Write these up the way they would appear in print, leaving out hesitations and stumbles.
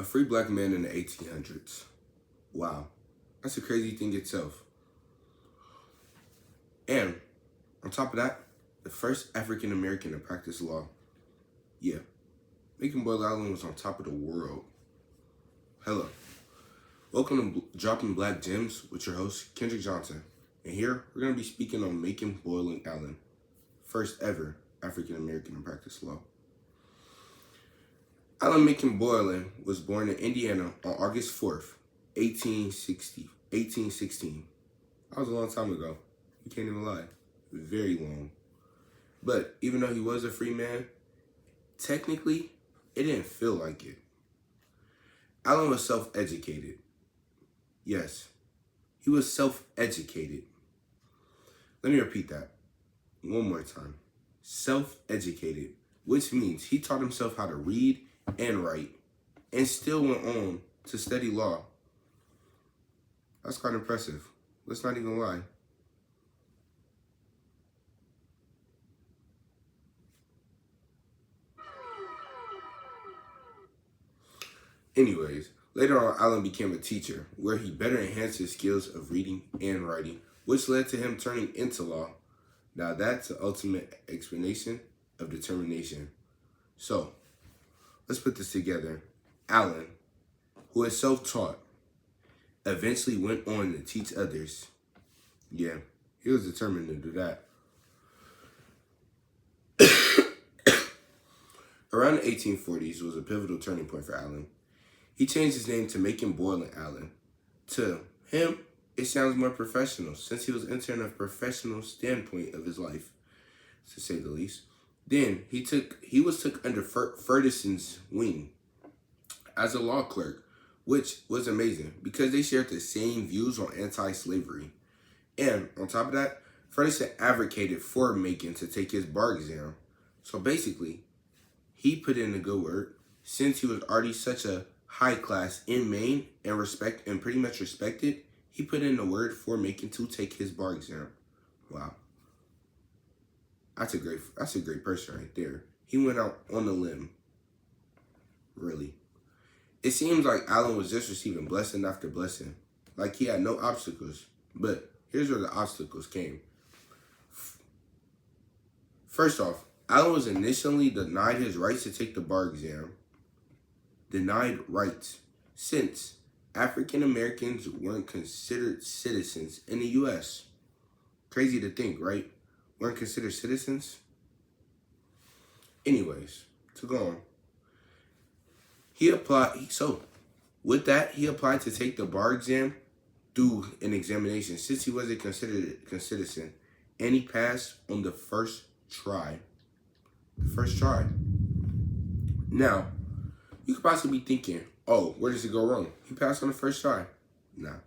free black man in the 1800s. Wow, that's a crazy thing itself. And on top of that, the first African American to practice law. Yeah, Macon Boyle Island was on top of the world. Hello. Welcome to Dropping Black Gems with your host, Kendrick Johnson. And here, we're going to be speaking on Macon Boyle Island, first ever African American to practice law. Alan Macon Boyle was born in Indiana on August 4th, 1816. That was a long time ago. You can't even lie. Very long. But even though he was a free man, technically, it didn't feel like it. Alan was self-educated. Yes, he was self-educated. Let me repeat that one more time. Self-educated, which means he taught himself how to read and write and still went on to study law. That's quite impressive. Let's not even lie. Anyways, later on, Alan became a teacher, where he better enhanced his skills of reading and writing, which led to him turning into law. Now that's the ultimate explanation of determination. So, let's put this together. Alan, who is self-taught, eventually went on to teach others. Yeah, he was determined to do that. Around the 1840s was a pivotal turning point for Alan. He changed his name to Macon Boyle Allen. To him, it sounds more professional, since he was entering a professional standpoint of his life, to say the least. Then he was took under Ferguson's wing as a law clerk, which was amazing because they shared the same views on anti-slavery. And on top of that, Ferguson advocated for Macon to take his bar exam. So basically, he put in a good work since he was already such a high class in Maine and pretty much respected. He put in the word for Macon to take his bar exam. Wow. That's a great person right there. He went out on a limb. Really. It seems like Alan was just receiving blessing after blessing. Like he had no obstacles. But here's where the obstacles came. First off, Alan was initially denied his rights to take the bar exam. Denied rights, since African Americans weren't considered citizens in the U.S. Crazy to think, right? Weren't considered citizens? Anyways, to go on. He applied to take the bar exam through an examination since he wasn't considered a citizen. And he passed on the first try. Now, you could possibly be thinking, oh, where does it go wrong? He passed on the first try. Nah.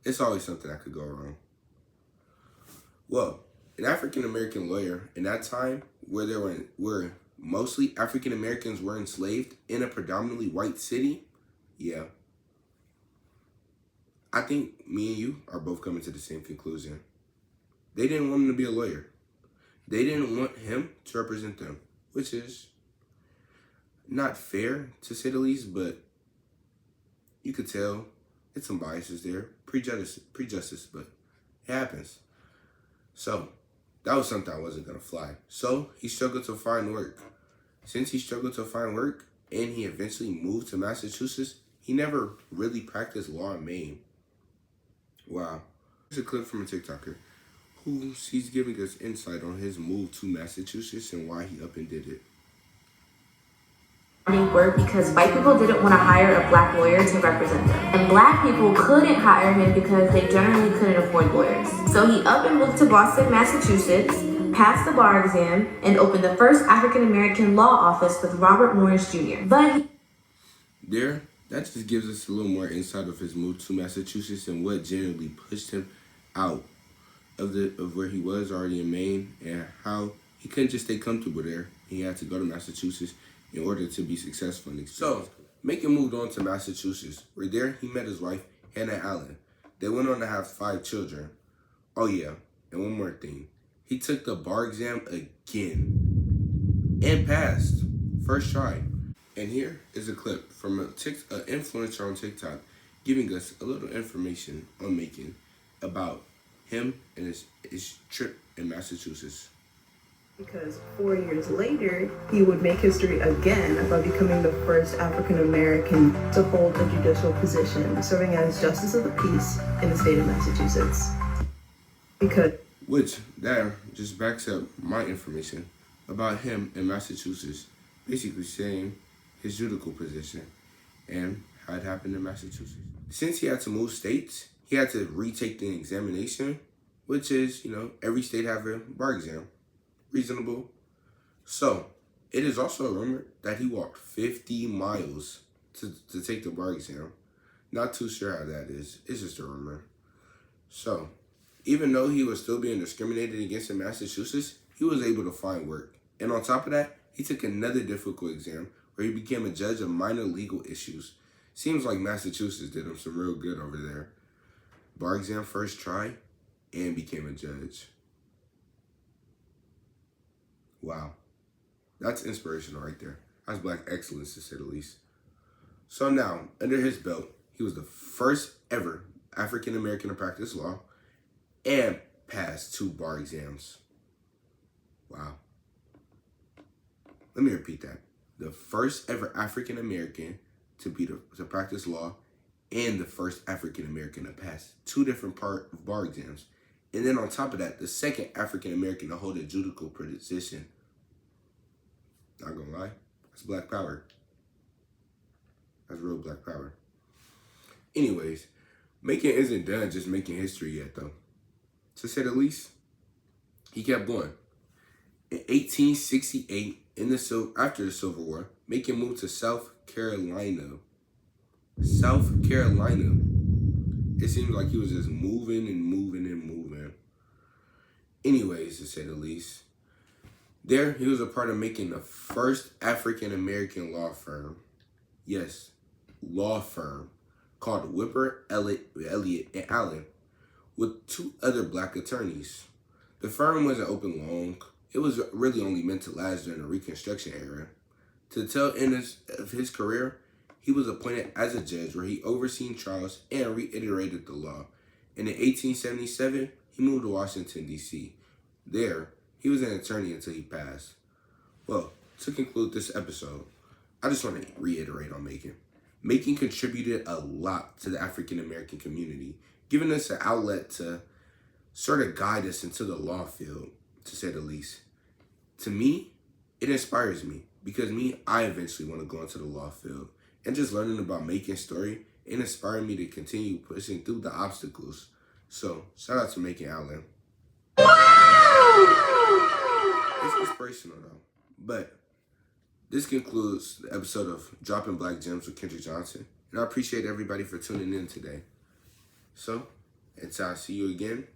It's always something that could go wrong. Well, an African-American lawyer in that time where mostly African-Americans were enslaved in a predominantly white city, yeah. I think me and you are both coming to the same conclusion. They didn't want him to be a lawyer. They didn't want him to represent them, which is not fair, to say the least, but you could tell it's some biases there, prejudice, but it happens. So, that was something I wasn't going to fly. So, he struggled to find work. Since he struggled to find work, and he eventually moved to Massachusetts, he never really practiced law in Maine. Wow. Here's a clip from a TikToker he's giving us insight on his move to Massachusetts and why he up and did it. They were because white people didn't want to hire a black lawyer to represent them. And black people couldn't hire him because they generally couldn't afford lawyers. So he up and moved to Boston, Massachusetts, passed the bar exam, and opened the first African-American law office with Robert Morris Jr. That just gives us a little more insight of his move to Massachusetts and what generally pushed him out of where he was already in Maine and how he couldn't just stay comfortable there. He had to go to Massachusetts in order to be successful in experience. So, Macon moved on to Massachusetts, where there he met his wife, Hannah Allen. They went on to have 5 children. Oh yeah, and one more thing. He took the bar exam again and passed. First try. And here is a clip from an influencer on TikTok giving us a little information on Macon about him and his trip in Massachusetts. Because 4 years later, he would make history again by becoming the first African American to hold a judicial position, serving as Justice of the Peace in the state of Massachusetts. Which that just backs up my information about him in Massachusetts, basically saying his judicial position and how it happened in Massachusetts. Since he had to move states, he had to retake the examination, which is, every state have a bar exam. Reasonable. So, it is also rumored that he walked 50 miles to take the bar exam. Not too sure how that is. It's just a rumor. So, even though he was still being discriminated against in Massachusetts, he was able to find work. And on top of that, he took another difficult exam where he became a judge of minor legal issues. Seems like Massachusetts did him some real good over there. Bar exam first try and became a judge. Wow. That's inspirational right there. That's Black excellence, to say the least. So now, under his belt, he was the first ever African American to practice law and pass 2 bar exams. Wow. Let me repeat that. The first ever African American to practice law and the first African American to pass 2 different bar exams. And then on top of that, the second African American to hold a judicial position. Not gonna lie, that's Black power. That's real Black power. Anyways, Macon isn't done just making history yet, though. To say the least, he kept going. In 1868, after the Civil War, Macon moved to South Carolina. South Carolina. It seems like he was just moving and moving and moving. Anyways, to say the least, there he was a part of making the first African American law firm. Yes, law firm called Whipper, Elliott, and Allen, with 2 other Black attorneys. The firm wasn't open long. It was really only meant to last during the Reconstruction era. To the tail end of his career, he was appointed as a judge where he overseen trials and reiterated the law. And in 1877, he moved to Washington, D.C. There, he was an attorney until he passed. Well, to conclude this episode, I just want to reiterate on Macon. Macon contributed a lot to the African American community, giving us an outlet to sort of guide us into the law field, to say the least. To me, it inspires me because I eventually want to go into the law field. And just learning about Macon's story, it inspired me to continue pushing through the obstacles. So, shout out to Macon Allen. It's inspirational though. But this concludes the episode of Dropping Black Gems with Kendrick Johnson. And I appreciate everybody for tuning in today. So, until I see you again,